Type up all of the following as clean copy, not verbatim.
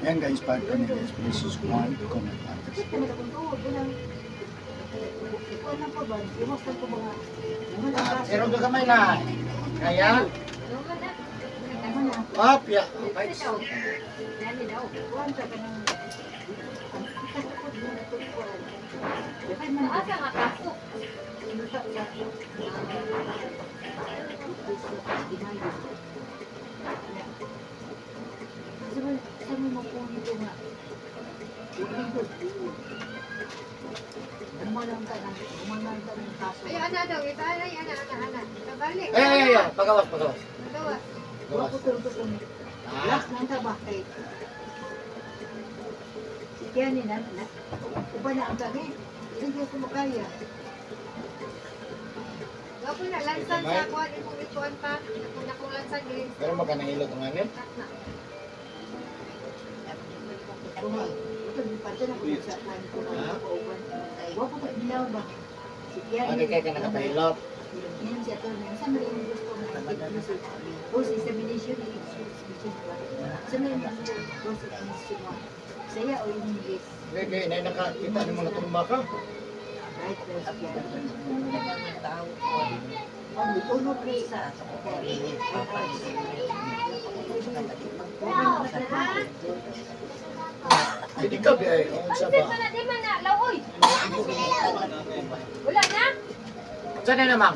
Yan guys, part ko na guys. Please subscribe, comment, and Pero ka kamay na. Kaya? Up, ya. Fights. Asa nga kaso? Ay, ana daw. Ito, ana. Nabalik. Pagawas. Nagawa. Last nang tabakay. Kaya ni na, uba na ang gabi. Hindi ko makaya. Gapo na, lansan sa kuwan. Itong ituan pa. Kung lansan, green. Pero magkanahilot ang anin. Kumay. Ito, di pa dyan ako sa kuwan ko. Wapo ka dilaw ba? Si Kaya Ano kaya ka nakapahilot? yan siya to. Saan mo yung gusto mo? Post examination, examination. Saan mo yung post examination? Saya o yung English? Kaya na nakakita ng mga tumba ka. Right, there's Ang tunod rin sa Hindi ka ba eh. Kung sa ba? Di man na, laoy. Wala na? Saan na naman?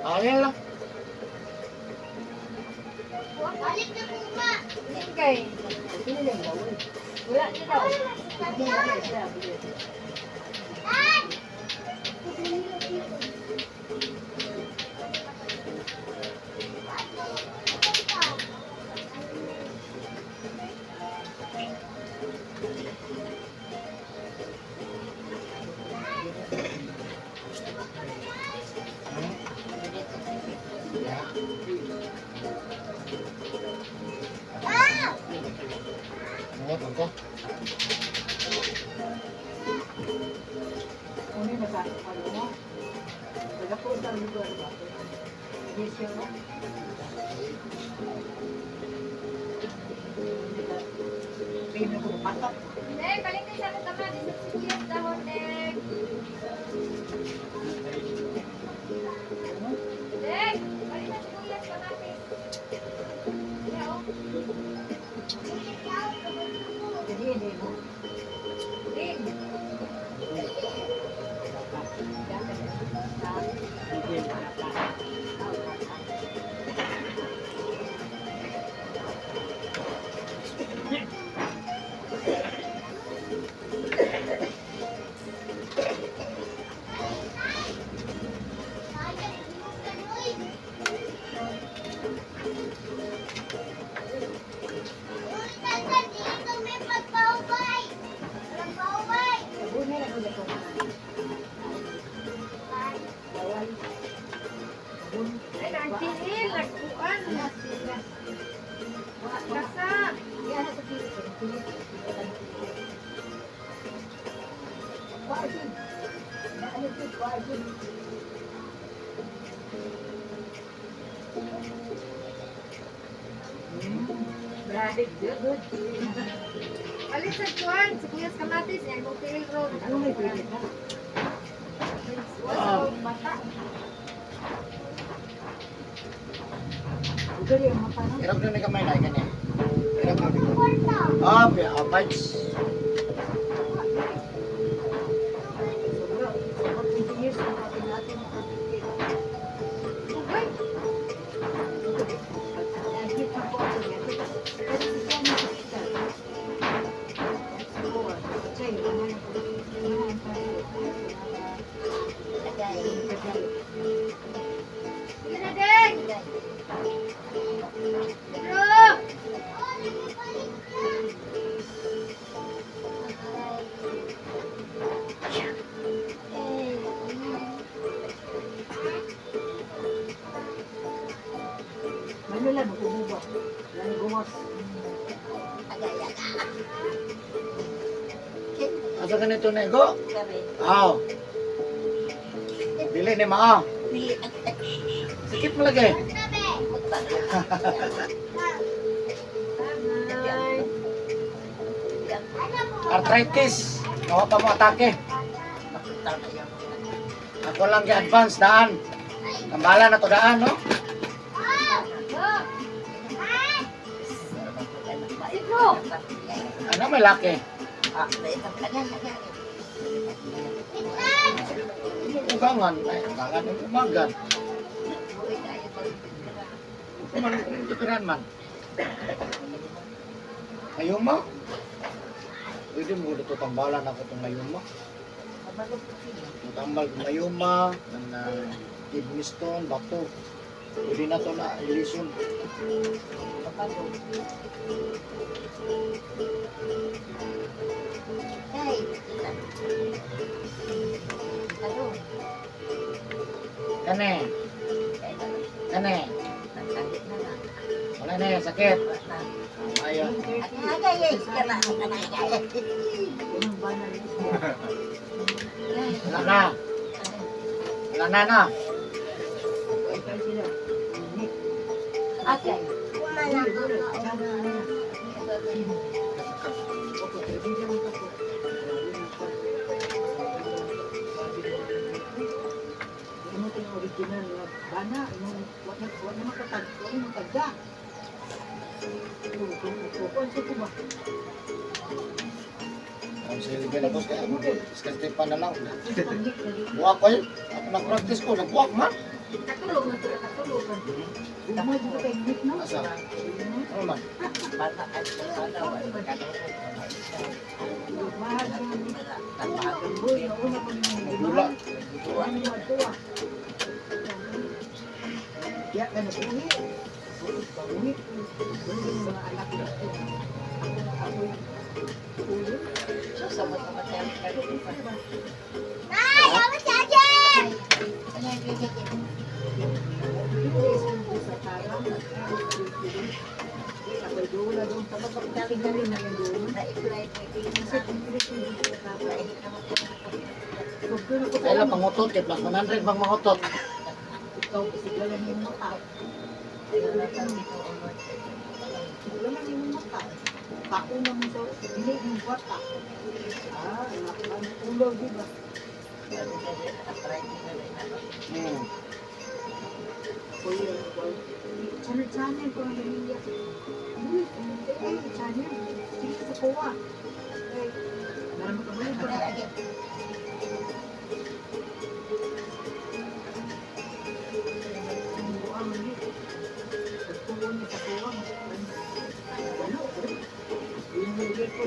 Ayan lang. Balik na po ma. Ingay. Wala na daw. Ano ko? Ano yung nagkakapalo mo? Nagkapunta ang lugar ba? Yes, yun mo? Pino ko patok. Dek, balik na sa katama. Di sa sibuyas dahon, Dek. Dek, balik na sibuyas kamatis. Yeah, oh. Jadi hindi mo. Rin. Sabunay na ulit ko. Bawal. Sabun. Ay, nagtiil. Nagkuan. Kasa. Yan sa pilit. Pardon. Ano ito? Pardon. Brady, good. Balik sa kuan. Sibuyas kamatis. Yan, mong tiil ron. Ano may pilit ka? Wala sa mata. Ugali ang mata no? Hirap doon ni kamay na ikan eh. Hirap doon ni kamay. Up, ya. Fights. Sobra. 20 years na natin natin makapigil. Ugay. Nagkit na po ako yan. Pero si Ken na sa Siguro. Kasi naman ang Sige na, Dek. Bro. Manila, magkububa. Lani gumas. Asa ka nito na go? Aw. Dili ni maa. Sikit mo lagi. Bye. Arthritis. Nawa pa mo atake. Nakita na yan. Ako lang gi-advance daan. Tambala na to daan, no? Ano may laki? Ah, naitang kanya. Ugangan. Ay, ugangan yung umagan. Man, ikiran man. Ayuma? Pwede mo dito tambalan ako itong ayuma. Tambal ng ayuma, ng kidney stone, bato. Pwede na ito na ilisyon. Kane. Kane. Wala na yan, sakit. Ayaw. Unang banal rin siya. Wala na. Wala na na. Ikaw sila. Okay. Ano ito yung original na bana? Wala makatagda. Kung ko ba? Ang silbi na boss, kaya iskante pa na lang. Pangit na rin. Buwak ko yun. Ako nag-practice ko, nagbuwak man. Katulog na sila, katulog. Umay dito kay Nick, no? Asa? Ano man? Mahal ang boy, nauna ko yung Gula. ano yung matuwa. Kaya ka na uwi. Uwi. Uwi yung mga anak ko. Ako yung uwi. Sa tarang. Ako'y doon na doon. Tingnan na yung doon. Kasi pinilit yung doon sa tarang. Kaya lang pangutot, eh, plus 100 bang mangutot. Ikaw, isigalan mo yung mata. Isigalan yung mata. Pauna mo sa hindi yung bata. Ang ulo, di ba? Kuya, channel ko ang naniya. Channel. Sige sa kuwa. Naran mo ka ba yung pagkain? Ang buwang niya. Pagkuha niya sa kuwa. Yung nilagay ko.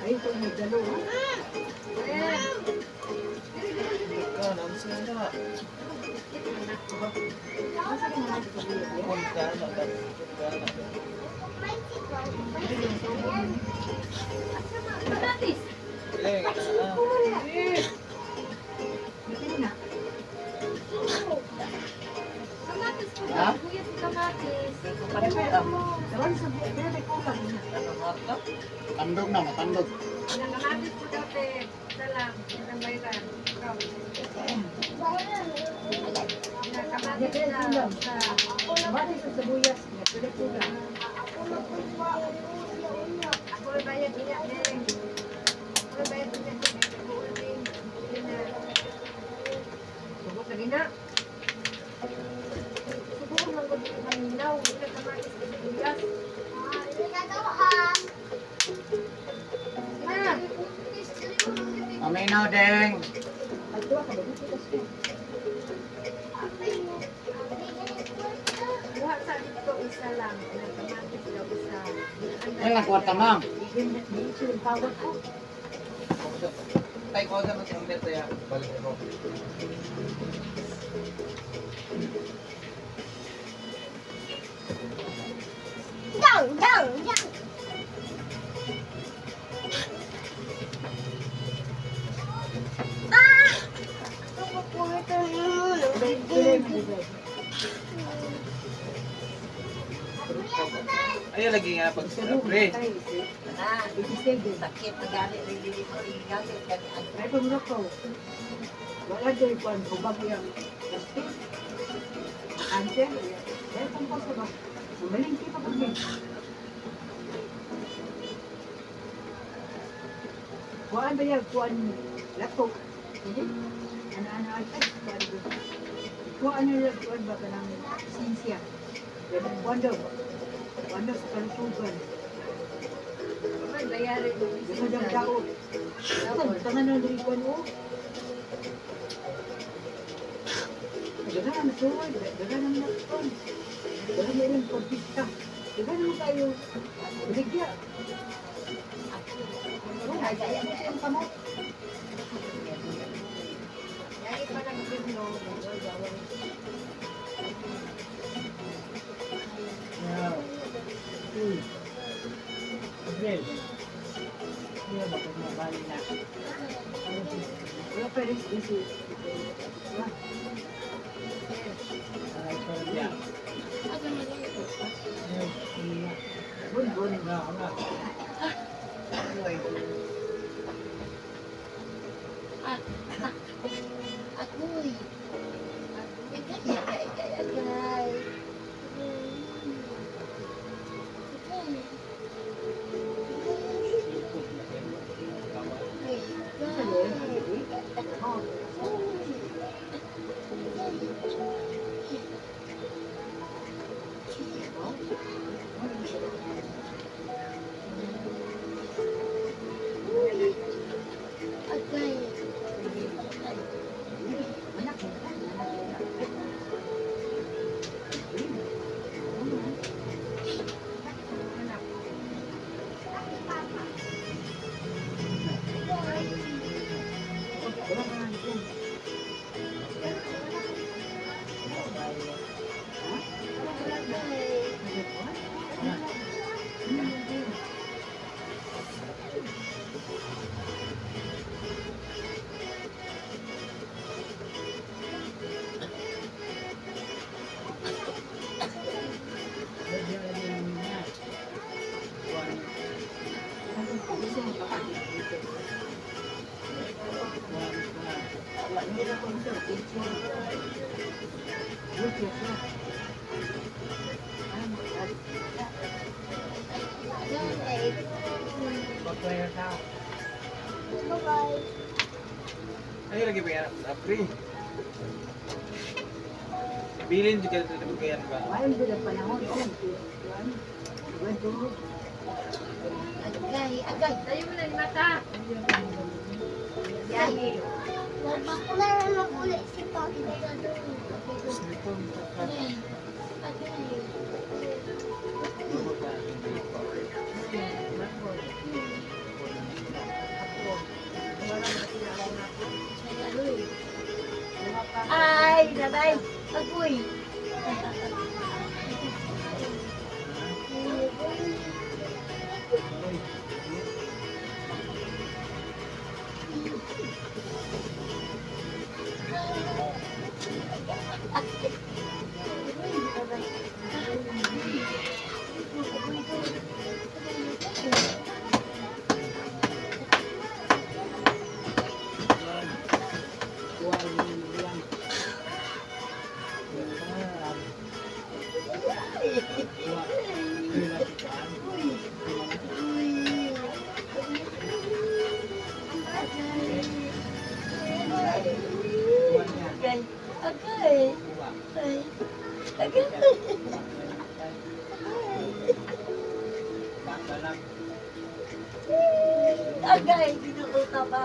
Ay, ito may dalawa. Asa ka naman sa kuya? Kamatis. Bitin na. Kamatis po. Ha? Kuya si kamatis. Kawan sa buhay. Kaya may kulang na. Tandog na, matandog. Ang kamatis po dati. Salam. Ang bayran. Ikaw. Ang kamatis na sa... Bakit sa sabuyas? Pwede kulang. Ako ay bayad niya. Ako ay bayad niya. Subok lagi na. Subok lang ko dito maninaw. Ika kamatis kasi bigas. Na. Maminaw, deng. Ay, tuwa ka ba? Dito kasi. Buha sa dito isa lang. Ang kamatis daw isa. Ay, nagkwarta, ma'am. Dito yung tawag ko. Tay ko sa mga ya. Balik ko. Ayo lagi nga pag pre. Sakit na gani, hindi mo rin gamit. Ay, pamulak ko. Wala dyan ko ang hubag yung plastic. Answer. Dahil kung pa sa ba? Malingki pa kami. Kuan ba yan? Kuan lato. Ano-ano ay kuan nila kuan ba ka ng sinsya. Kuan daw sa kalusugan. May bayaran mo. Gusto daw daw. Tangan na rin kuan o. Dagan na masuwag. Dagan na masuwag. Dagan na rin pagpista. Dagan na tayo. Bigya. Kaya mo siyang kamot. Lagi pa lang biglo. Yeah. April. Iya, bakit mabali na? Wala pa rin isi. Ay, pero ya. Bun. Na, na. Ako'y. Agay. Pag-player ka. Bye-bye. Ay, lagi ba yan? Free. Bilin juga ito ba yan ba? Ayun doon ang panahon. Agay. Tayo mo na yung mata. Yagi. Nagpakularan ako ulit si Pagi. Agay. Ay, nanay. Agoy. Agay. Agay, ginuuta ba?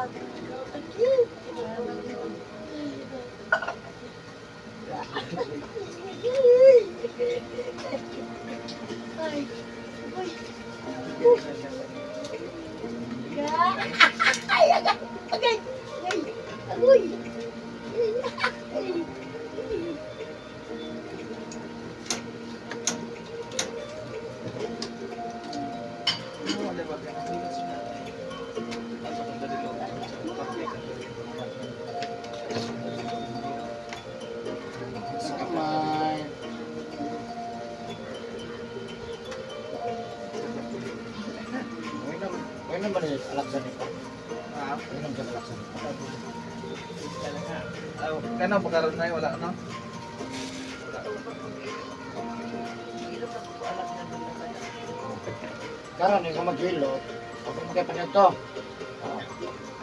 Agay. Ay. Ay, agay. Agay. Agoy. Wala ba ka? Tapos ang dali lang. Sa kamay. Huwag naman alaksan ito. Ah, Huwag naman alaksan ito. kanang pagkaroon na yun, wala no? Karon, yung mag-hilo, ako magkaipan ito.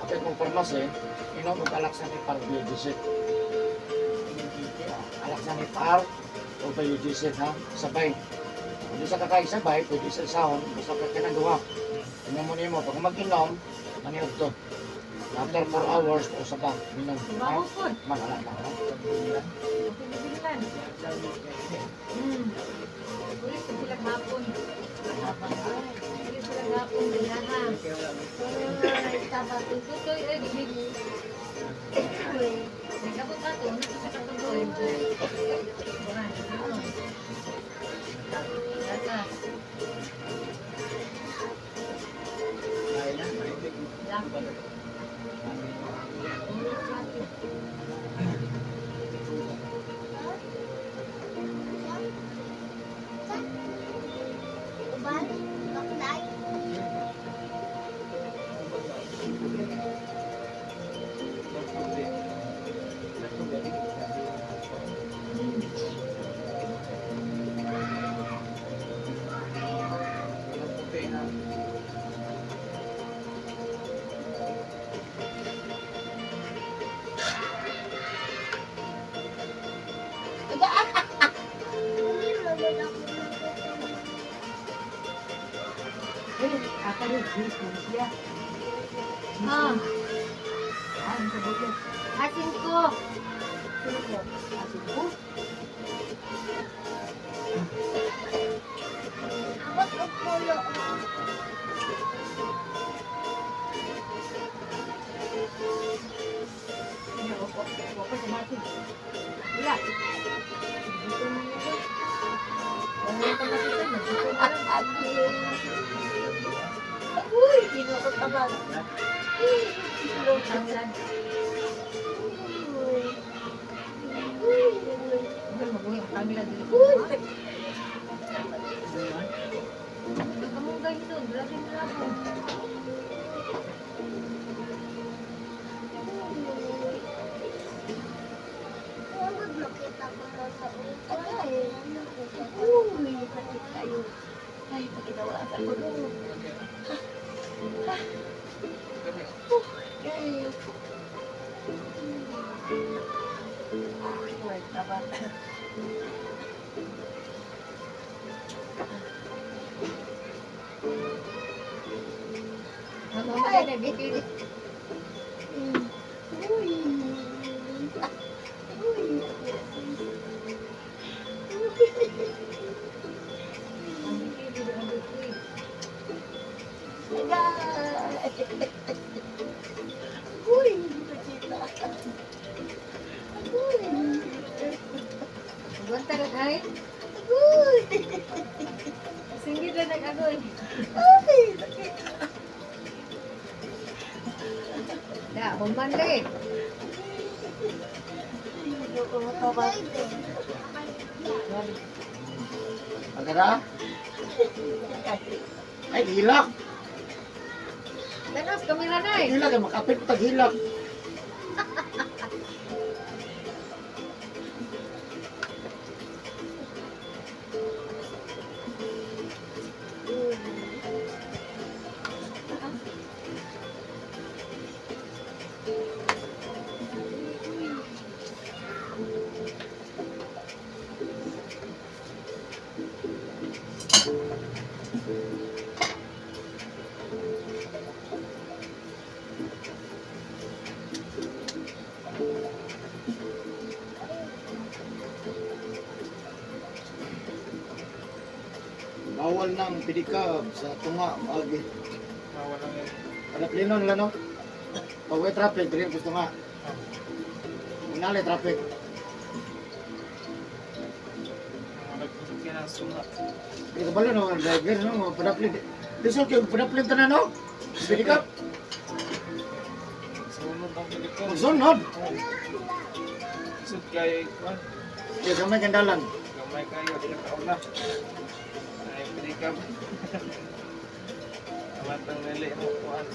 Kapit mong farmasi, inom mo Alaxanipar Biodiesel. Alaxanipar o Biodiesel ha, sabay. Kung di sa kakaisabay, pwede sa sahon, basta ka kinagawa. Inom mo nimo, pag mag-inom, maniog to. After 4 hours, o sa ba, minom. Bago po. Magala na, no? Pagbibilan. Ulit sa silang hapon. Ulit silang hapon. Dinaha. Ay, taba. Tutoy ay bibig. Nagkabot na to. Ano sa katutoy? Buwan. Gatas. Lakot. Uban, bakday. Apa rin? Jeez, manusia. Ah, Ano sa buto? asin ko. Sino ko? Asin ko? Abot o pulo. Ano, wako sa mati. Wala. Dito na nito. Wala yung pagkakita. Dito na lang. Uy, kinukutaban. Tanglad. Uy. Uy. Ano, mabuhay ang tanglad dito. Uy. Magkamugay ito. Grabe na ako. Uy, sakit kayo. Ay, pagkitawa sa ko. Uy, tabat. Mamamagay na bibili. Uy. Uy. Ang bibili ang bibili. Uy, nakita. Uy. Magwanta ka ay. Uy. Singgit lang nag-agoy. Uy, nakita. Da, human lagi. Ayoko matabat. Agara? Ay, hilak. Danas, kamera na eh. Hilak, makapit pag hilak. Bawal ng pedicab sa tunga, agi. Ada plinon lang, no? Pag may traffic, dili gusto nga. Unali traffic. Ito bala no, driver no, mga padaplin. Lisod kayo, padaplin tanan no? Pedicab. Magsunod. Sud kay kuan, Kaya gamay kandalan. gamay kayo di ka na. Ay pedicab. Amatang nili mo kuan.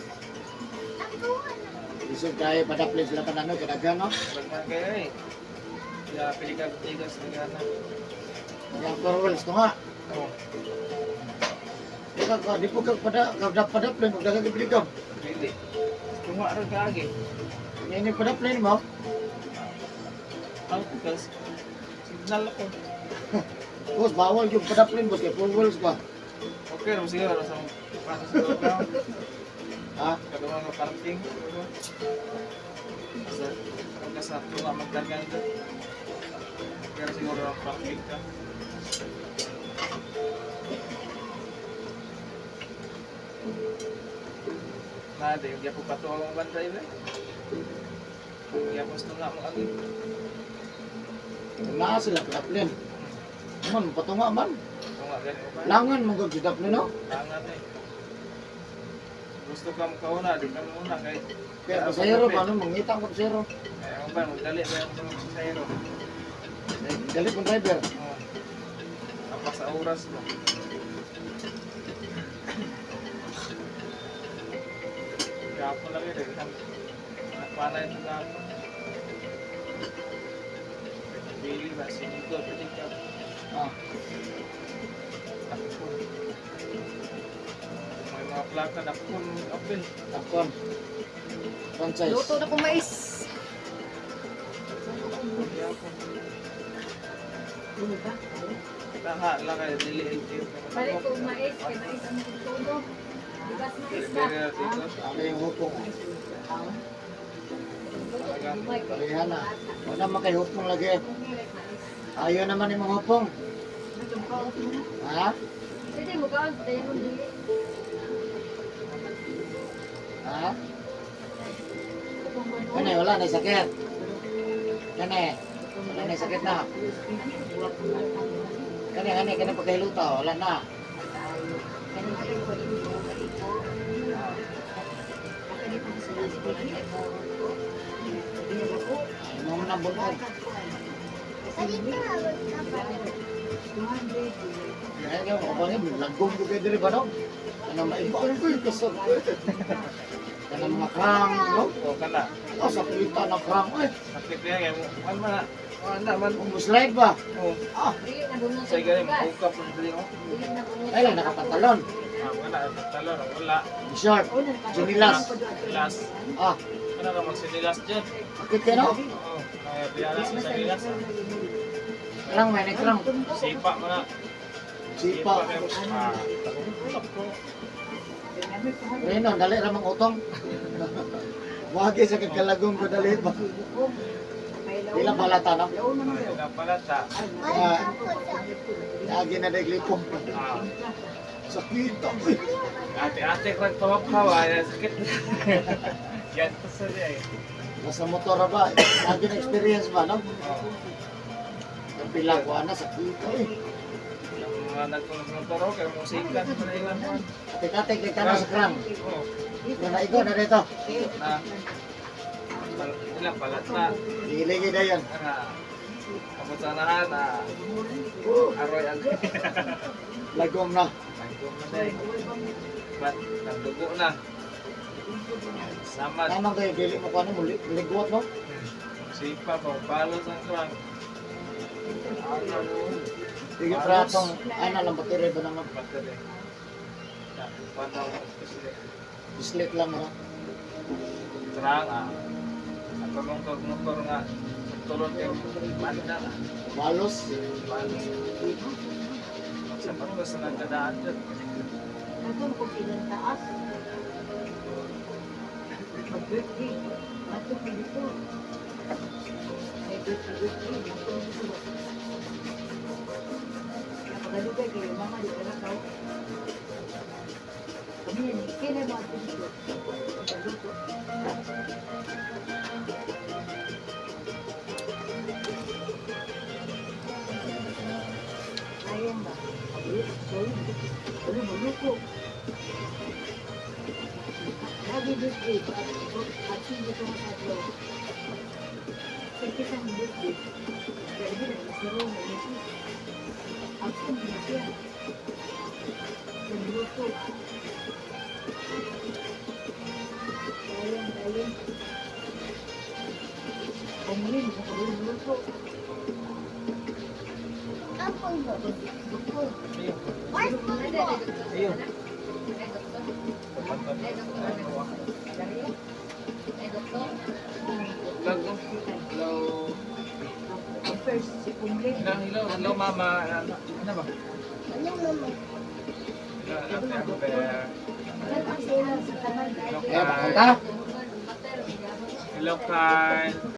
Lisod kayo, padaplin sila tanan no, kadagan no? Bagman kayo eh. Ya pedicab tigas na. Yang perwal tunga. Oh, Ika ka, di po ka padaplin, pag dagang pedicab. dili. Tunga rin kaagi. Ini padaplin mo. Ang kasi signal ako. Boss, bawal yung padaplin boss, kaya full wheels ba? Okay, ram siguro sa para sa ground. Ha? Kadungan ng parking. Sa tunga magdagan doon. Pero siguro ang parking ka. Nada, yung diya po patuwa ang banda yun. Yung diya po tunga mo agi. Naa sila padaplin. Man, patunga man. Tunga gani mo ba? Langan mo gag padaplin no? Langat eh. Gusto ka makauna, di ka muna kahit Kaya pasayro pa no, mangitang ko pasayro. Kaya mo ba, magdali ba yung mga sasayro? Galit ng driver. Oo. Apa sa oras mo? Kaya ako lang yun, isang panay ito na ako. Pili ba, sinito, pili ka. Ah, Takpon. May mga plaka, takpon, apel. takon. Franchise. Luto na kong mais. Hindi ako. Ano ba? Taha lang kayo, dili LTO. Balik ko mais, kay mais ang tulo. Bigas mais ba? Ano yung hupong? Lumay ko. Parihan na. Wala makay hupong lagi. Ayaw naman yung mga hupong. Ha? Hindi mo ka, dahil mo dili. Ha? Kani, wala na sakit. Kani, wala na sakit na. Kani pagkahiluta, wala na. Ano mo na bunod? Kaya nga, mga bangin, lagong ko kayo diri ba no? Ano, maibang ko yung kasag. Kaya mga krang, no? O kana, Oh, sa kita na krang, eh. nakip yan, kaya mo, ano man, ano naman, Kung slide ba? o, Ah, Dili na bunot sa galing, maukap mo dali, o. Dili na bunot. ay lang, nakapantalon. Wala, talon, wala, Short, sinilas. sinilas. Ah, Ano ka magsinilas dyan? akit ka no? Oo, kaya biyara sa sinilas. Krang, may krang. Sipa mo na. Sipa. Ah, takot ko. Reno, dali ramang utong. Wagi sa kagalagong ko dali ba? Ilang balata no? Wala pala ta. Ah, lagi na naglipong. Ah, Sakit ako. ate-ate ko nagpapapawa, sakit. Yan pa sa niya eh. Nasa motor ba? Lagi na experience ba no? Oo. Ang pila ko ana sakit eh. Yung mga nagtuturo, kaya musika sa nailan mo. Ate-ate kay kana sa krang. Oo. Na ikaw na dito. Na, ilang palat na. Iligi na yan. Kamutsanahan na aroy ang Lagom na. nagdum na day. Ba't nagdugo na? Samad. Tamang kayo, dili mo ko ano, ligwat no? Sipa pa, balos ang krang. Sige pratong, ana lang battery ba naman? Battery. Panaw mo. Slit lang no? Krang ah. At pamungkog-mungkog nga. Tulog yung banda na. Balos. Balos. Sa pagkas na nagkadaan dyan. Nandun ko pinantaas. Mag-birthday. Nandun ko dito. May birthday. Nandun dito. Napagalugay kayo, mama, di ka nakaw. Kami yan, kailan mo ato dito? Nagaluto. Ayan ba? Sorry. Ano mo, luto. Lagi birthday. At hindi ko matadlo. Kasi isang birthday. Kaya hindi na isiro na ito. Ako hindi na siya. Nagluto. Ayan. Pumulin sa kaluluto. Ayun. Ay, doktor. Ay, doktor. first si Pumli. Hello, mama. Ano ba? Ano naman? Hello, Ate Amber. Nag-asila sa kanal. Hello, Kaya Carl. bakanta. Hello, Carl.